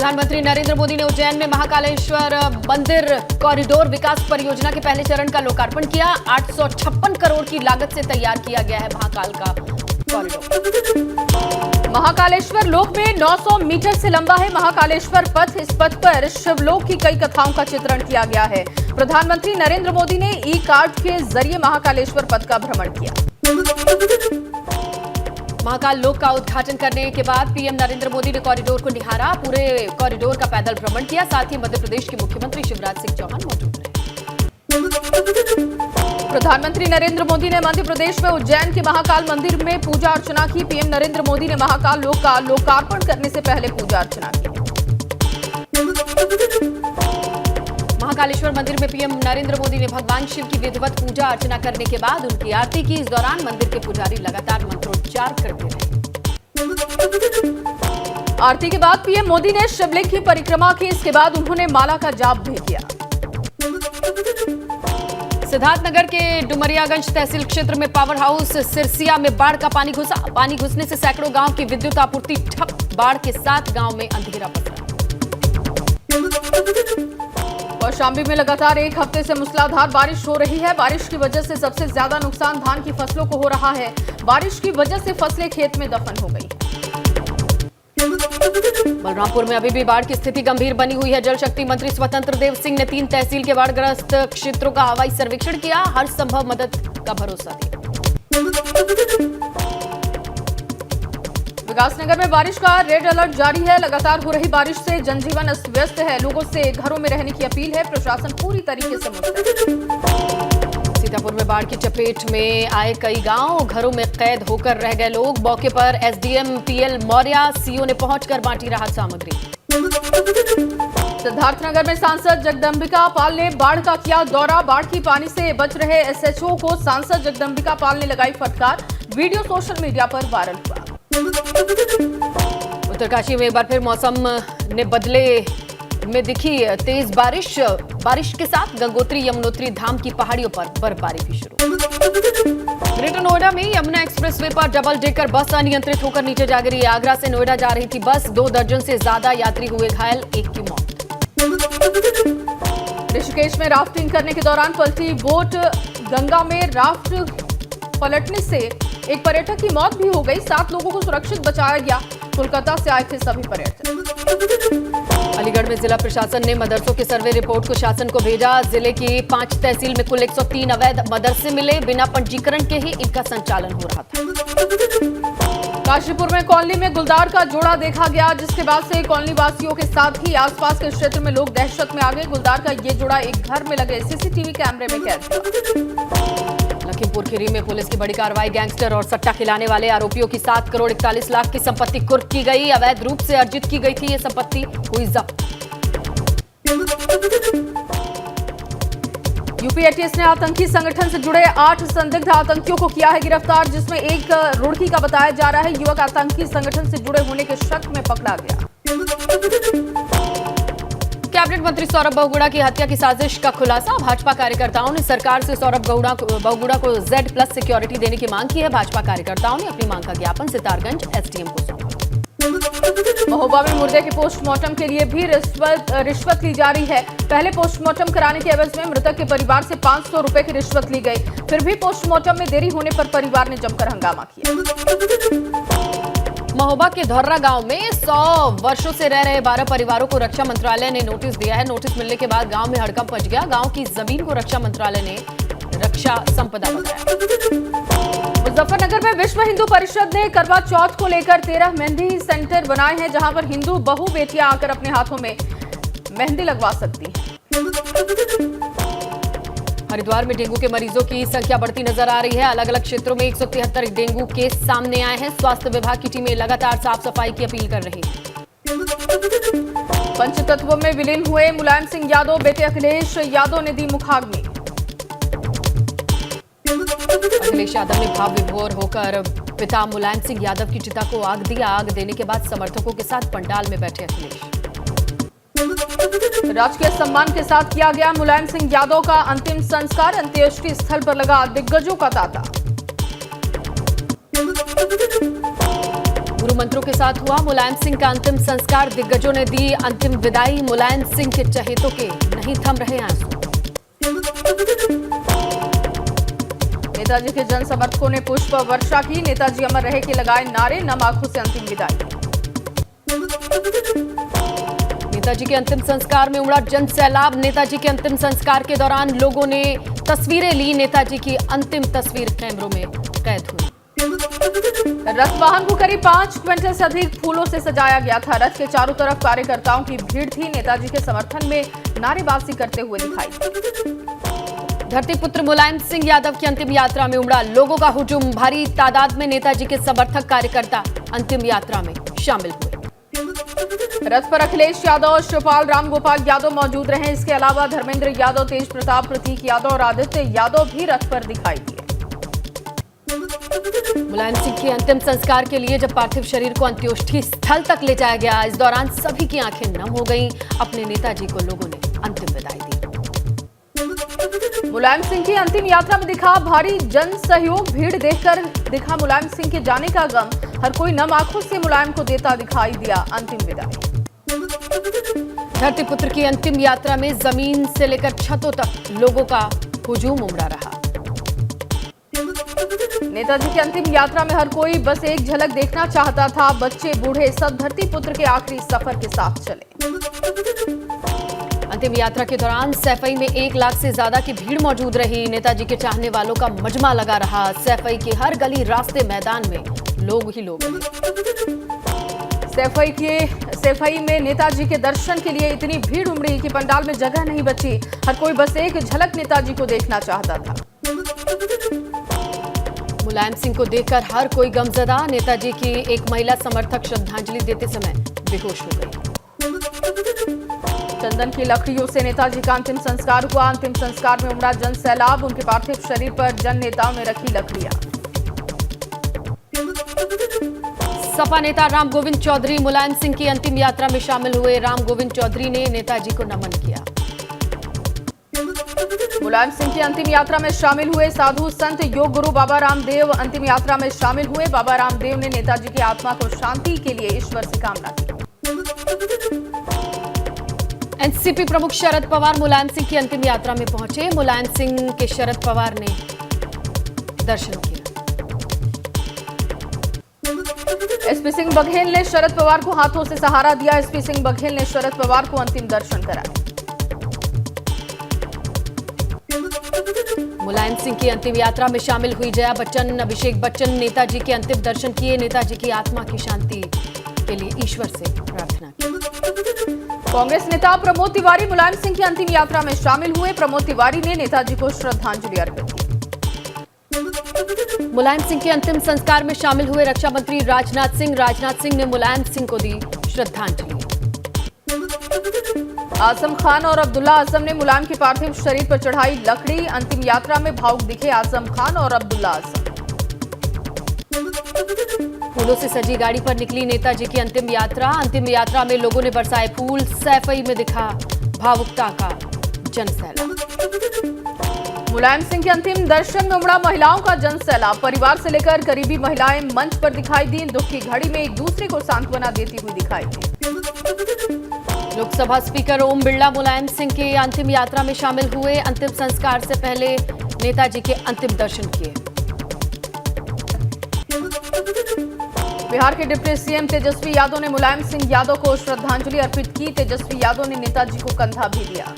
प्रधानमंत्री नरेंद्र मोदी ने उज्जैन में महाकालेश्वर मंदिर कॉरिडोर विकास परियोजना के पहले चरण का लोकार्पण किया। 856 करोड़ की लागत से तैयार किया गया है महाकाल का कॉरिडोर। महाकालेश्वर लोक में 900 मीटर से लंबा है महाकालेश्वर पथ। इस पथ पर शिवलोक की कई कथाओं का चित्रण किया गया है। प्रधानमंत्री नरेंद्र मोदी ने ई कार्ड के जरिए महाकालेश्वर पथ का भ्रमण किया। महाकाल लोक का उद्घाटन करने के बाद पीएम नरेंद्र मोदी ने कॉरिडोर को निहारा। पूरे कॉरिडोर का पैदल भ्रमण किया। साथ ही मध्य प्रदेश के मुख्यमंत्री शिवराज सिंह चौहान मौजूद रहे। प्रधानमंत्री नरेंद्र मोदी ने मध्य प्रदेश में उज्जैन के महाकाल मंदिर में पूजा अर्चना की। पीएम नरेंद्र मोदी ने महाकाल लोक का लोकार्पण करने से पहले पूजा अर्चना की। महाकालेश्वर मंदिर में पीएम नरेंद्र मोदी ने भगवान शिव की विधिवत पूजा अर्चना करने के बाद उनकी आरती की। इस दौरान मंदिर के पुजारी लगातार मंत्रोच्चार करते रहे। आरती के बाद पीएम मोदी ने शिवलिंग की परिक्रमा की। इसके बाद उन्होंने माला का जाप भी किया। सिद्धार्थनगर के डुमरियागंज तहसील क्षेत्र में पावर हाउस सिरसिया में बाढ़ का पानी घुसा। पानी घुसने से सैकड़ों गांव की विद्युत आपूर्ति ठप। बाढ़ के साथ गांव में अंधेरा पसरा। कौशाम्बी में लगातार एक हफ्ते से मूसलाधार बारिश हो रही है। बारिश की वजह से सबसे ज्यादा नुकसान धान की फसलों को हो रहा है। बारिश की वजह से फसलें खेत में दफन हो गई। बलरामपुर में अभी भी बाढ़ की स्थिति गंभीर बनी हुई है। जल शक्ति मंत्री स्वतंत्र देव सिंह ने 3 तहसील के बाढ़ग्रस्त क्षेत्रों का हवाई सर्वेक्षण किया। हर संभव मदद का भरोसा दिया। विकासनगर में बारिश का रेड अलर्ट जारी है। लगातार हो रही बारिश से जनजीवन अस्त व्यस्त है। लोगों से घरों में रहने की अपील है। प्रशासन पूरी तरीके से मुस्तैद। सीतापुर में बाढ़ की चपेट में आए कई गांव। घरों में कैद होकर रह गए लोग। मौके पर एसडीएम पीएल मौर्य सीओ ने पहुंचकर बांटी राहत सामग्री। सिद्धार्थनगर में सांसद जगदंबिका पाल ने बाढ़ का किया दौरा। बाढ़ की पानी से बच रहे एसएचओ को सांसद जगदंबिका पाल ने लगाई फटकार। वीडियो सोशल मीडिया पर वायरल हुआ। उत्तरकाशी में एक बार फिर मौसम ने बदले में दिखी तेज बारिश। बारिश के साथ गंगोत्री यमुनोत्री धाम की पहाड़ियों पर बर्फबारी भी शुरू। ग्रेटर नोएडा में यमुना एक्सप्रेसवे पर डबल डेकर बस अनियंत्रित होकर नीचे जा गिरी। आगरा से नोएडा जा रही थी बस। 2 दर्जन से ज्यादा यात्री हुए घायल, एक की मौत। ऋषिकेश में राफ्टिंग करने के दौरान पलटी बोट। गंगा में राफ्ट पलटने से एक पर्यटक की मौत भी हो गई। 7 लोगों को सुरक्षित बचाया गया। कोलकाता से आए थे सभी पर्यटक। अलीगढ़ में जिला प्रशासन ने मदरसों के सर्वे रिपोर्ट को शासन को भेजा। जिले की 5 तहसील में कुल 103 अवैध मदरसे मिले। बिना पंजीकरण के ही इनका संचालन हो रहा था। काशीपुर में कॉलोनी में गुलदार का जोड़ा देखा गया, जिसके बाद से कॉलोनी वासियों के साथ ही आसपास के क्षेत्र में लोग दहशत में आ गए। गुलदार का ये जोड़ा एक घर में लगे सीसीटीवी कैमरे में कैद हुआ। लखीमपुर खीरी में पुलिस की बड़ी कार्रवाई। गैंगस्टर और सट्टा खिलाने वाले आरोपियों की 7 करोड़ 41 लाख की संपत्ति कुर्क की गई। अवैध रूप से अर्जित की गई थी ये संपत्ति हुई जब्त। यूपी एटीएस ने आतंकी संगठन से जुड़े 8 संदिग्ध आतंकियों को किया है गिरफ्तार, जिसमें एक रुड़की का बताया जा रहा है युवक आतंकी संगठन से जुड़े होने के शक में पकड़ा गया। कैबिनेट मंत्री सौरभ बहुगुणा की हत्या की साजिश का खुलासा। भाजपा कार्यकर्ताओं ने सरकार से सौरभ बहुगुणा को Z+ सिक्योरिटी देने की मांग की है। भाजपा कार्यकर्ताओं ने अपनी मांग का ज्ञापन सितारगंज एसडीएम को सौंपा। महोबा में मुर्दे के पोस्टमार्टम के लिए भी रिश्वत ली जा रही है। पहले पोस्टमार्टम कराने के एवज में मृतक के परिवार से 500 रुपए की रिश्वत ली गई। फिर भी पोस्टमार्टम में देरी होने पर परिवार ने जमकर हंगामा किया। महोबा के धौर्रा गांव में 100 वर्षों से रह रहे 12 परिवारों को रक्षा मंत्रालय ने नोटिस दिया है। नोटिस मिलने के बाद गांव में हड़कंप मच गया। गांव की जमीन को रक्षा मंत्रालय ने रक्षा संपदा बताया। मुजफ्फरनगर में विश्व हिंदू परिषद ने करवा चौथ को लेकर 13 मेहंदी सेंटर बनाए हैं, जहां पर हिंदू बहु बेटियां आकर अपने हाथों में मेहंदी लगवा सकती हैं। हरिद्वार में डेंगू के मरीजों की संख्या बढ़ती नजर आ रही है। अलग अलग क्षेत्रों में 173 डेंगू केस सामने आए हैं। स्वास्थ्य विभाग की टीमें लगातार साफ सफाई की अपील कर रही है। पंचतत्व में विलीन हुए मुलायम सिंह यादव, बेटे अखिलेश यादव ने दी मुखाग्नि। अखिलेश यादव ने भाव विभोर होकर पिता मुलायम सिंह यादव की चिता को आग दिया। आग देने के बाद समर्थकों के साथ पंडाल में बैठे अखिलेश। राजकीय सम्मान के साथ किया गया मुलायम सिंह यादव का अंतिम संस्कार। अंत्येष्टि स्थल पर लगा दिग्गजों का तांता। गुरु मंत्रों के साथ हुआ मुलायम सिंह का अंतिम संस्कार। दिग्गजों ने दी अंतिम विदाई। मुलायम सिंह के चहेतों के नहीं थम रहे आंसू। नेताजी के जन समर्थकों ने पुष्प वर्षा की। नेताजी अमर रहे के लगाए नारे। नम आंखों से अंतिम विदाई। नेताजी के अंतिम संस्कार में उमड़ा जन सैलाब। नेताजी के अंतिम संस्कार के दौरान लोगों ने तस्वीरें ली। नेताजी की अंतिम तस्वीर कैमरों में कैद हुई। रथ वाहन को करीब 5 क्विंटल से अधिक फूलों से सजाया गया था। रथ के चारों तरफ कार्यकर्ताओं की भीड़ थी। नेताजी के समर्थन में नारेबाजी करते हुए दिखाई। धरतीपुत्र मुलायम सिंह यादव की अंतिम यात्रा में उमड़ा लोगों का हुजूम। भारी तादाद में नेताजी के समर्थक कार्यकर्ता अंतिम यात्रा में शामिल हुए। रथ पर अखिलेश यादव, शिवपाल राम गोपाल यादव मौजूद रहे। इसके अलावा धर्मेंद्र यादव, तेज प्रताप, प्रतीक यादव और आदित्य यादव भी रथ पर दिखाई दिए। मुलायम सिंह के अंतिम संस्कार के लिए जब पार्थिव शरीर को अंत्योष्ठी स्थल तक ले जाया गया, इस दौरान सभी की आंखें नम हो गईं। अपने नेताजी को लोगों ने अंतिम विदाई दी। मुलायम सिंह की अंतिम यात्रा में दिखा भारी जन सहयोग। भीड़ देखकर दिखा मुलायम सिंह के जाने का गम। हर कोई नम आंखों से मुलायम को देता दिखाई दिया अंतिम विदाई। धरतीपुत्र की अंतिम यात्रा में जमीन से लेकर छतों तक लोगों का हुजूम उमड़ा रहा। नेताजी की अंतिम यात्रा में हर कोई बस एक झलक देखना चाहता था। बच्चे बूढ़े सब धरतीपुत्र के आखिरी सफर के साथ चले। अंतिम यात्रा के दौरान सैफई में 1 लाख से ज्यादा की भीड़ मौजूद रही। नेताजी के चाहने वालों का मजमा लगा रहा। सैफई की हर गली, रास्ते, मैदान में लोग ही लोग रहे। सैफई में नेताजी के दर्शन के लिए इतनी भीड़ उमड़ी कि पंडाल में जगह नहीं बची। हर कोई बस एक झलक नेताजी को देखना चाहता था। मुलायम सिंह को देखकर हर कोई गमजदा। नेताजी की एक महिला समर्थक श्रद्धांजलि देते समय बेहोश हो गई। चंदन की लकड़ियों से नेताजी का अंतिम संस्कार हुआ। अंतिम संस्कार में उमड़ा जन सैलाब। उनके पार्थिव शरीर पर जन नेताओं ने रखी लकड़ियां। सपा नेता राम गोविंद चौधरी मुलायम सिंह की अंतिम यात्रा में शामिल हुए। राम गोविंद चौधरी ने नेताजी को नमन किया। मुलायम सिंह की अंतिम यात्रा में शामिल हुए साधु संत योग गुरु बाबा रामदेव अंतिम यात्रा में शामिल हुए। बाबा रामदेव ने नेताजी की आत्मा को शांति के लिए ईश्वर से कामना की। एनसीपी प्रमुख शरद पवार मुलायम सिंह की अंतिम यात्रा में पहुंचे। मुलायम सिंह के शरद पवार ने दर्शन किया। एसपी सिंह बघेल ने शरद पवार को हाथों से सहारा दिया। एसपी सिंह बघेल ने शरद पवार को अंतिम दर्शन कराए। मुलायम सिंह की अंतिम यात्रा में शामिल हुई जया बच्चन, अभिषेक बच्चन। नेताजी के अंतिम दर्शन किए। नेताजी की आत्मा की शांति के लिए ईश्वर से प्रार्थना की। कांग्रेस नेता प्रमोद तिवारी मुलायम सिंह की अंतिम यात्रा में शामिल हुए। प्रमोद तिवारी ने नेताजी को श्रद्धांजलि अर्पित की। मुलायम सिंह के अंतिम संस्कार में शामिल हुए रक्षा मंत्री राजनाथ सिंह। राजनाथ सिंह ने मुलायम सिंह को दी श्रद्धांजलि। आजम खान और अब्दुल्ला आजम ने मुलायम के पार्थिव शरीर पर चढ़ाई लकड़ी। अंतिम यात्रा में भावुक दिखे आजम खान और अब्दुल्ला आजम। फूलों से सजी गाड़ी पर निकली नेताजी की अंतिम यात्रा। अंतिम यात्रा में लोगों ने बरसाए फूल। सैफई में दिखा भावुकता का जनसैलाब। मुलायम सिंह के अंतिम दर्शन में उमड़ा महिलाओं का जनसैलाब। परिवार से लेकर करीबी महिलाएं मंच पर दिखाई दी। दुख की घड़ी में एक दूसरे को सांत्वना देती हुई दिखाई दी। लोकसभा स्पीकर ओम बिरला मुलायम सिंह के अंतिम यात्रा में शामिल हुए। अंतिम संस्कार से पहले नेताजी के अंतिम दर्शन किए। बिहार के डिप्टी सीएम तेजस्वी यादव ने मुलायम सिंह यादव को श्रद्धांजलि अर्पित की। तेजस्वी यादव ने नेताजी को कंधा भी दिया।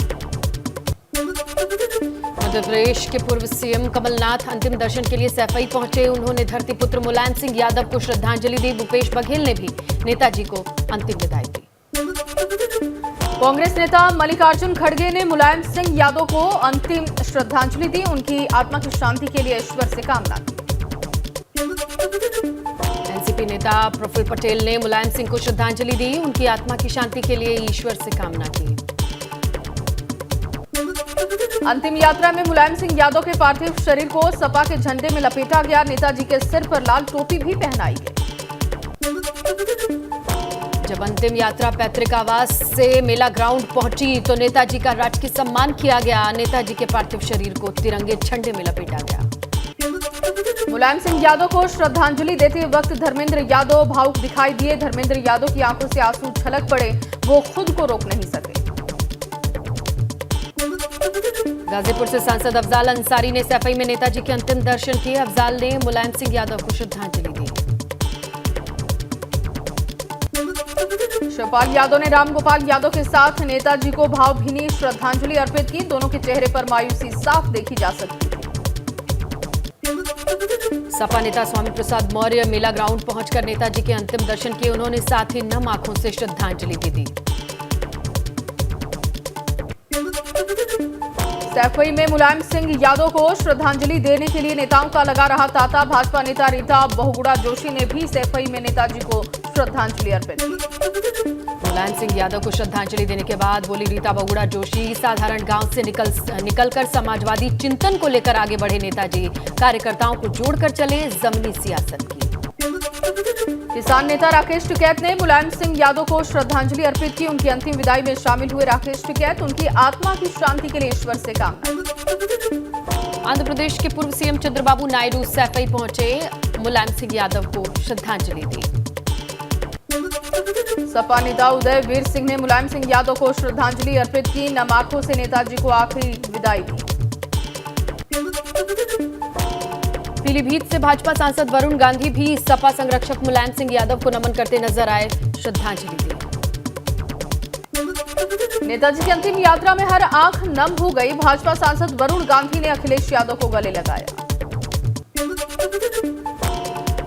मध्य प्रदेश के पूर्व सीएम कमलनाथ अंतिम दर्शन के लिए सैफई पहुंचे। उन्होंने धरतीपुत्र मुलायम सिंह यादव को श्रद्धांजलि दी। भूपेश बघेल ने भी नेताजी को अंतिम विदाई दी। कांग्रेस नेता मल्लिकार्जुन खड़गे ने मुलायम सिंह यादव को अंतिम श्रद्धांजलि दी। उनकी आत्मा की शांति के लिए ईश्वर से कामना की। एनसीपी नेता प्रफुल्ल पटेल ने मुलायम सिंह को श्रद्धांजलि दी। उनकी आत्मा की शांति के लिए ईश्वर से कामना की। अंतिम यात्रा में मुलायम सिंह यादव के पार्थिव शरीर को सपा के झंडे में लपेटा गया। नेताजी के सिर पर लाल टोपी भी पहनाई गई। जब अंतिम यात्रा पैतृक आवास से मेला ग्राउंड पहुंची तो नेताजी का राजकीय सम्मान किया गया। नेताजी के पार्थिव शरीर को तिरंगे झंडे में लपेटा गया। मुलायम सिंह यादव को श्रद्धांजलि देते वक्त धर्मेंद्र यादव भावुक दिखाई दिए। धर्मेंद्र यादव की आंखों से आंसू छलक पड़े, वो खुद को रोक नहीं सके। गाजीपुर से सांसद अफजाल अंसारी ने सैफई में नेताजी के अंतिम दर्शन किए। अफजाल ने मुलायम सिंह यादव को श्रद्धांजलि दी। शिवपाल यादव ने रामगोपाल यादव के साथ नेताजी को भावभीनी श्रद्धांजलि अर्पित की। दोनों के चेहरे पर मायूसी साफ देखी जा सकती थी। सपा नेता स्वामी प्रसाद मौर्य मेला ग्राउंड पहुंचकर नेताजी के अंतिम दर्शन किए। उन्होंने साथ ही नम आंखों से श्रद्धांजलि भी दी। सैफई में मुलायम सिंह यादव को श्रद्धांजलि देने के लिए नेताओं का लगा रहा तांता। भाजपा नेता रीता बहुगुणा जोशी ने भी सैफई में नेताजी को श्रद्धांजलि अर्पित की। मुलायम सिंह यादव को श्रद्धांजलि देने के बाद बोली रीता बहुगुणा जोशी, साधारण गांव से निकलकर समाजवादी चिंतन को लेकर आगे बढ़े नेताजी, कार्यकर्ताओं को जोड़कर चले जमीनी सियासत की। किसान नेता राकेश टिकैत ने मुलायम सिंह यादव को श्रद्धांजलि अर्पित की। उनकी अंतिम विदाई में शामिल हुए राकेश टिकैत, उनकी आत्मा की शांति के लिए ईश्वर से कामना। आंध्र प्रदेश के पूर्व सीएम चंद्रबाबू नायडू सैफई पहुंचे, मुलायम सिंह यादव को श्रद्धांजलि दी। सपा नेता उदय वीर सिंह ने मुलायम सिंह यादव को श्रद्धांजलि अर्पित की। नम आंखों से नेताजी को आखिरी विदाई दी। पीलीभीत से भाजपा सांसद वरुण गांधी भी सपा संरक्षक मुलायम सिंह यादव को नमन करते नजर आए, श्रद्धांजलि दी। नेताजी की अंतिम यात्रा में हर आंख नम हो गई। भाजपा सांसद वरुण गांधी ने अखिलेश यादव को गले लगाया।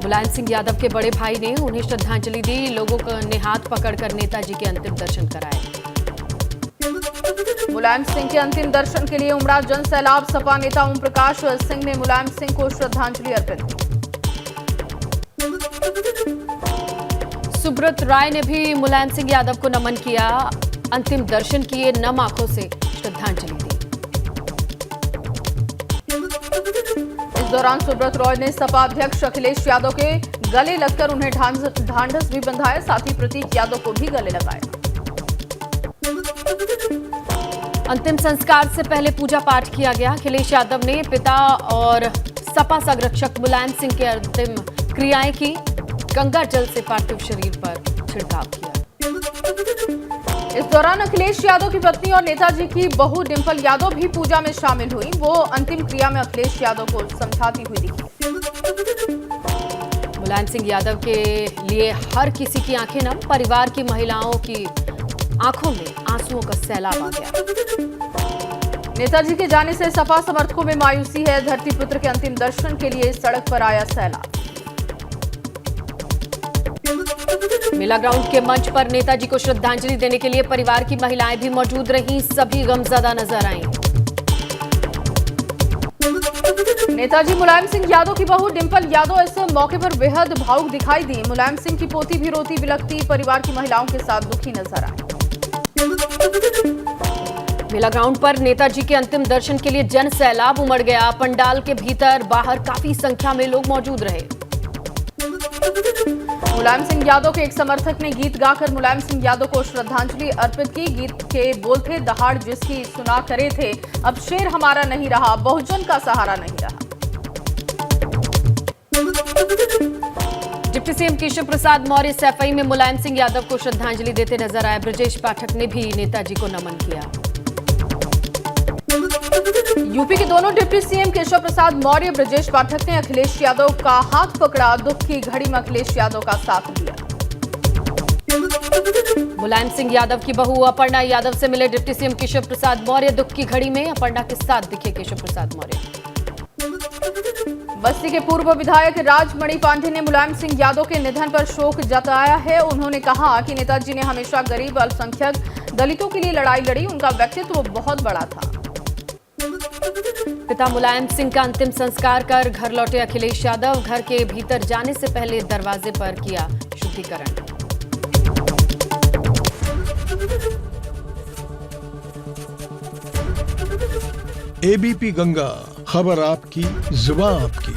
मुलायम सिंह यादव के बड़े भाई ने उन्हें श्रद्धांजलि दी। लोगों ने हाथ पकड़कर नेताजी के अंतिम दर्शन कराए। मुलायम सिंह के अंतिम दर्शन के लिए उमड़ा जन सैलाब। सपा नेता ओम प्रकाश सिंह ने मुलायम सिंह को श्रद्धांजलि अर्पित की। सुब्रत राय ने भी मुलायम सिंह यादव को नमन किया, अंतिम दर्शन किए, नम आंखों से श्रद्धांजलि दी। इस दौरान सुब्रत रॉय ने सपा अध्यक्ष अखिलेश यादव के गले लगकर उन्हें ढांढस भी बंधाया, साथ ही प्रतीक यादव को भी गले लगाया। अंतिम संस्कार से पहले पूजा पाठ किया गया। अखिलेश यादव ने पिता और सपा संरक्षक मुलायम सिंह के अंतिम क्रियाएं की। गंगा जल से पार्थिव शरीर पर छिड़काव किया। इस दौरान अखिलेश यादव की पत्नी और नेताजी की बहू डिंपल यादव भी पूजा में शामिल हुई। वो अंतिम क्रिया में अखिलेश यादव को समझाती हुई दिखी। मुलायम सिंह यादव के लिए हर किसी की आंखें नम। परिवार की महिलाओं की आंखों में आंसुओं का सैलाब आ गया। नेताजी के जाने से सपा समर्थकों में मायूसी है। धरती पुत्र के अंतिम दर्शन के लिए सड़क पर आया सैलाब। मेला ग्राउंड के मंच पर नेताजी को श्रद्धांजलि देने के लिए परिवार की महिलाएं भी मौजूद रहीं। सभी गमज़दा नजर आईं। नेताजी मुलायम सिंह यादव की बहू डिंपल यादव इस मौके पर बेहद भावुक दिखाई दी। मुलायम सिंह की पोती भी रोती बिलखती परिवार की महिलाओं के साथ दुखी नजर आई। मेला ग्राउंड पर नेताजी के अंतिम दर्शन के लिए जन सैलाब उमड़ गया। पंडाल के भीतर बाहर काफी संख्या में लोग मौजूद रहे। मुलायम सिंह यादव के एक समर्थक ने गीत गाकर मुलायम सिंह यादव को श्रद्धांजलि अर्पित की। गीत के बोल थे, दहाड़ जिसकी सुना करे थे, अब शेर हमारा नहीं रहा, बहुजन का सहारा नहीं रहा। डिप्टी सीएम केशव प्रसाद मौर्य सैफई में मुलायम सिंह यादव को श्रद्धांजलि देते नजर आए। ब्रजेश पाठक ने भी नेताजी को नमन किया। यूपी के दोनों डिप्टी सीएम केशव प्रसाद मौर्य, ब्रजेश पाठक ने अखिलेश यादव का हाथ पकड़ा। दुख की घड़ी में अखिलेश यादव का साथ दिया। मुलायम सिंह यादव की बहू अपर्णा यादव से मिले डिप्टी सीएम केशव प्रसाद मौर्य। दुख की घड़ी में अपर्णा के साथ दिखे केशव प्रसाद मौर्य। बस्ती के पूर्व विधायक राजमणि पांडे ने मुलायम सिंह यादव के निधन पर शोक जताया है। उन्होंने कहा कि नेताजी ने हमेशा गरीब, अल्पसंख्यक, दलितों के लिए लड़ाई लड़ी। उनका व्यक्तित्व बहुत बड़ा था। पिता मुलायम सिंह का अंतिम संस्कार कर घर लौटे अखिलेश यादव। घर के भीतर जाने से पहले दरवाजे पर किया शुद्धिकरण। एबीपी गंगा, खबर आपकी, जुबान आपकी।